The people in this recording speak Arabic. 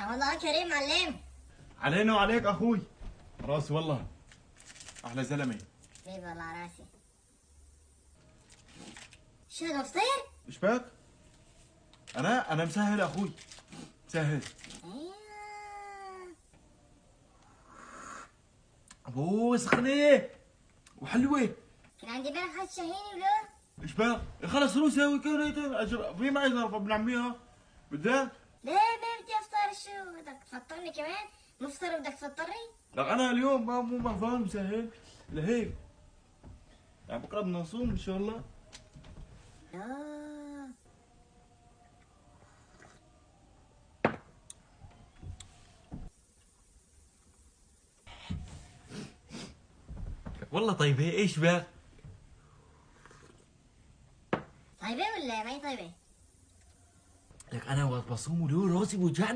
رمضان كريم معلم. علينا وعليك اخوي. راسي والله احلى زلمه. حبيبي والله على راسي. شو هذا فطير؟ ايش بك؟ انا مسهل اخوي، مسهل. ايوه. ابوه سخنه وحلوه. كان عندي بالك حد شهيني ولا؟ ايش بك؟ خلص روح سوي كده في معي ظرف ابن عميها بدك؟ ليه ما بدي افطر؟ شو بدك تفطرني كمان؟ مفطر بدك تفطرني؟ لك انا اليوم ما فاهم مسهل لهيك. يعني بكره بدنا نصوم ان شاء الله. لا. والله طيبه. ايش بك؟ طيبة ولا ما هي طيبة؟ لك انا وقت بصوم له راسي بوجعني.